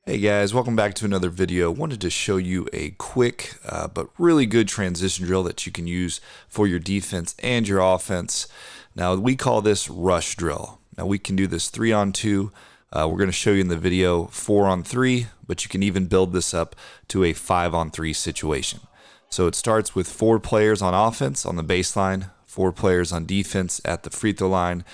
Hey guys, welcome back to another video. Wanted to show you a quick but really good transition drill that you can use for your defense and your offense. Now we call this rush drill. Now we can do this 3-on-2. We're going to show you in the video 4-on-3, but you can even build this up to a 5-on-3 situation. So it starts with 4 players on offense on the baseline, 4 players on defense at the free throw line.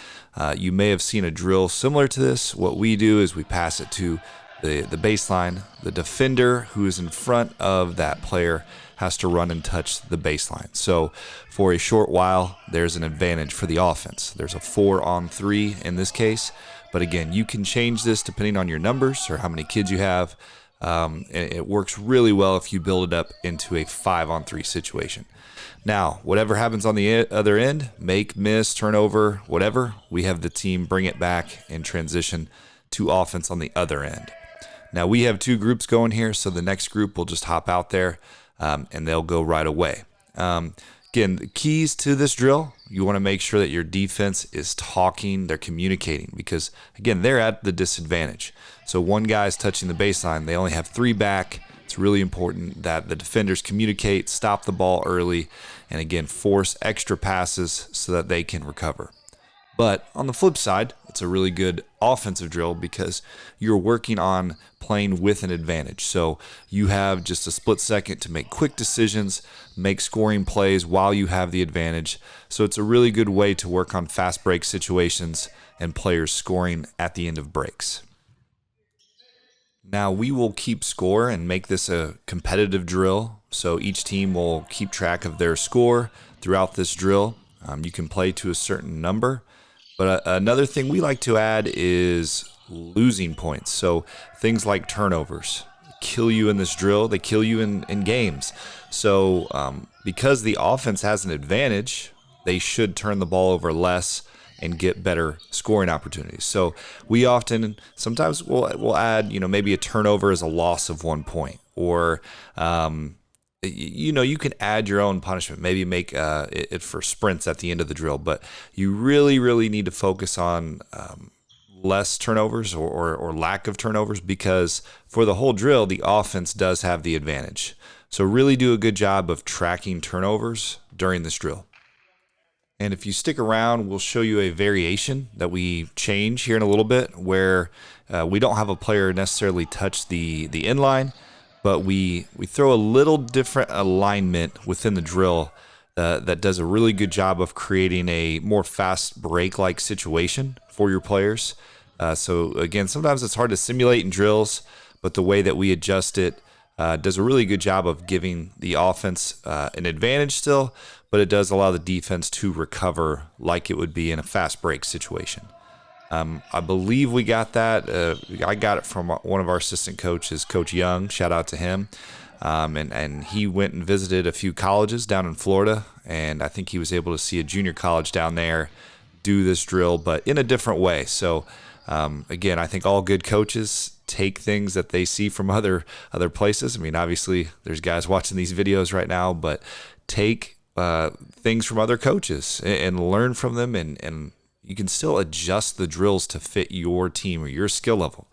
You may have seen a drill similar to this. What we do is we pass it to the baseline. The defender who is in front of that player has to run and touch the baseline. So for a short while, there's an advantage for the offense. There's a 4-on-3 in this case. But again, you can change this depending on your numbers or how many kids you have. It works really well if you build it up into a 5-on-3 situation. Now, whatever happens on the other end, make, miss, turnover, whatever, we have the team bring it back and transition to offense on the other end. Now we have 2 groups going here, so the next group will just hop out there and they'll go right away. Again, the keys to this drill, you want to make sure that your defense is talking, they're communicating, because again, they're at the disadvantage. So one guy's touching the baseline, they only have 3 back. It's really important that the defenders communicate, stop the ball early, and again, force extra passes so that they can recover. But on the flip side, it's a really good offensive drill because you're working on playing with an advantage. So you have just a split second to make quick decisions, make scoring plays while you have the advantage. So it's a really good way to work on fast break situations and players scoring at the end of breaks. Now we will keep score and make this a competitive drill. So each team will keep track of their score throughout this drill. You can play to a certain number. But another thing we like to add is losing points. So things like turnovers kill you in this drill. They kill you in games. So because the offense has an advantage, they should turn the ball over less and get better scoring opportunities. So we sometimes we'll add, maybe a turnover as a loss of 1 point, or you can add your own punishment, maybe make it for sprints at the end of the drill, but you really, really need to focus on less turnovers or lack of turnovers, because for the whole drill, the offense does have the advantage. So really do a good job of tracking turnovers during this drill. And if you stick around, we'll show you a variation that we change here in a little bit, where we don't have a player necessarily touch the inline, but we throw a little different alignment within the drill that does a really good job of creating a more fast break-like situation for your players. So again, sometimes it's hard to simulate in drills, but the way that we adjust it does a really good job of giving the offense an advantage still, but it does allow the defense to recover like it would be in a fast break situation. I believe we got that. I got it from one of our assistant coaches, Coach Young. Shout out to him. And he went and visited a few colleges down in Florida, and I think he was able to see a junior college down there do this drill, but in a different way. So again, I think all good coaches take things that they see from other places. I mean, obviously, there's guys watching these videos right now, but take things from other coaches and learn from them, and you can still adjust the drills to fit your team or your skill level.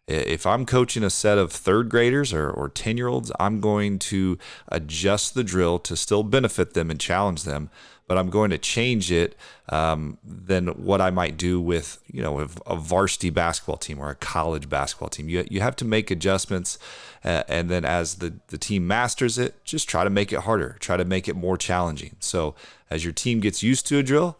If I'm coaching a set of 3rd graders or 10-year-olds, I'm going to adjust the drill to still benefit them and challenge them, but I'm going to change it than what I might do with a varsity basketball team or a college basketball team. You have to make adjustments, and then as the team masters it, just try to make it harder, try to make it more challenging. So as your team gets used to a drill,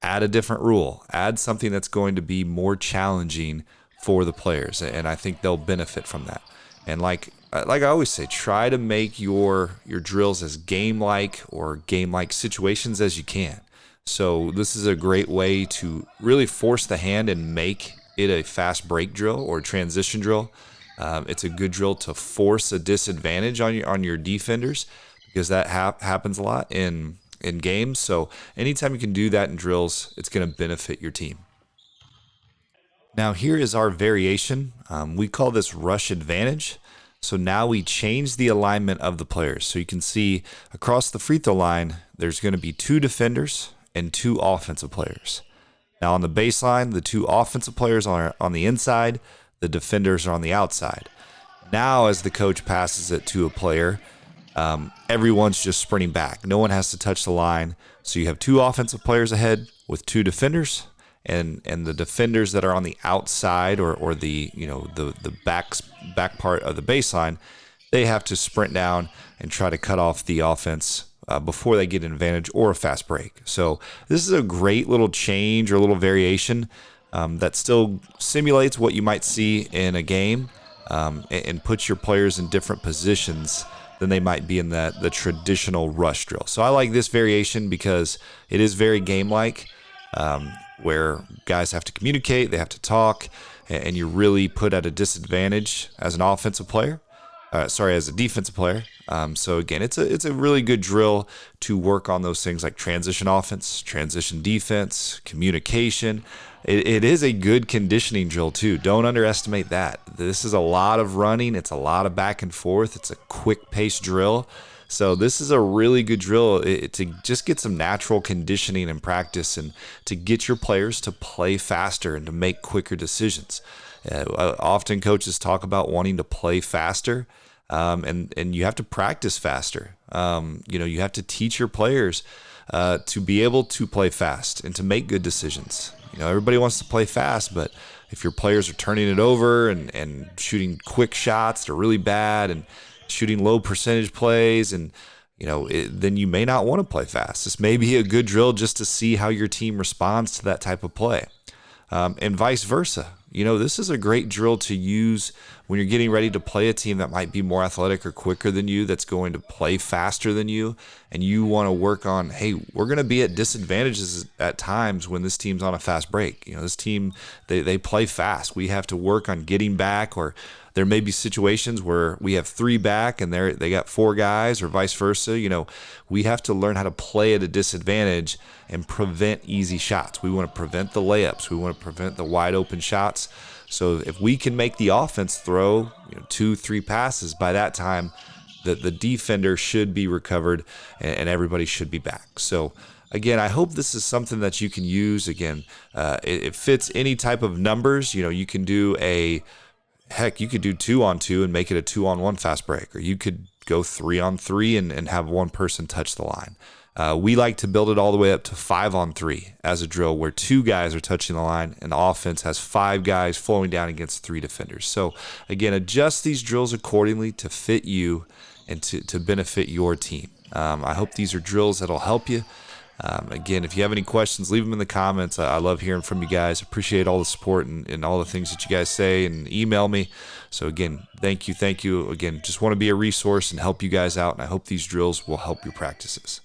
add a different rule, add something that's going to be more challenging for the players, and I think they'll benefit from that. And like I always say, try to make your drills as game-like or game-like situations as you can. So this is a great way to really force the hand and make it a fast break drill or transition drill. It's a good drill to force a disadvantage on your defenders, because that happens a lot in games. So anytime you can do that in drills, it's going to benefit your team. Now here is our variation. We call this rush advantage. So now we change the alignment of the players. So you can see across the free throw line, there's going to be 2 defenders and 2 offensive players. Now on the baseline, the 2 offensive players are on the inside, the defenders are on the outside. Now, as the coach passes it to a player, everyone's just sprinting back. No one has to touch the line. So you have 2 offensive players ahead with 2 defenders, and the defenders that are on the outside or the the back part of the baseline, they have to sprint down and try to cut off the offense before they get an advantage or a fast break. So this is a great little change or a little variation that still simulates what you might see in a game, and puts your players in different positions than they might be in the traditional rush drill. So I like this variation because it is very game-like, where guys have to communicate, they have to talk, and you're really put at a disadvantage as an offensive player. As a defensive player. So again, it's a really good drill to work on those things like transition offense, transition defense, communication. It is a good conditioning drill too. Don't underestimate that. This is a lot of running. It's a lot of back and forth. It's a quick pace drill. So this is a really good drill to just get some natural conditioning and practice, and to get your players to play faster and to make quicker decisions. Often coaches talk about wanting to play faster, and you have to practice faster. You have to teach your players to be able to play fast and to make good decisions. Everybody wants to play fast, but if your players are turning it over and shooting quick shots that are really bad and shooting low percentage plays, and then you may not want to play fast. This may be a good drill just to see how your team responds to that type of play, and vice versa. This is a great drill to use when you're getting ready to play a team that might be more athletic or quicker than you, that's going to play faster than you, and you want to work on, hey, we're going to be at disadvantages at times when this team's on a fast break. This team, they play fast. We have to work on getting back, or there may be situations where we have 3 back and they got 4 guys, or vice versa. We have to learn how to play at a disadvantage and prevent easy shots. We want to prevent the layups. We want to prevent the wide open shots. So if we can make the offense throw 2-3 passes, by that time the defender should be recovered and everybody should be back. So again, I hope this is something that you can use. Again, it fits any type of numbers. You can do you could do 2-on-2 and make it a 2-on-1 fast break, or you could go 3-on-3 and have one person touch the line. We like to build it all the way up to 5-on-3 as a drill, where 2 guys are touching the line and the offense has 5 guys flowing down against 3 defenders. So again, adjust these drills accordingly to fit you and to benefit your team. I hope these are drills that'll help you. Again, if you have any questions, leave them in the comments. I love hearing from you guys. Appreciate all the support and all the things that you guys say, and email me. So again, thank you. Again, just want to be a resource and help you guys out, and I hope these drills will help your practices.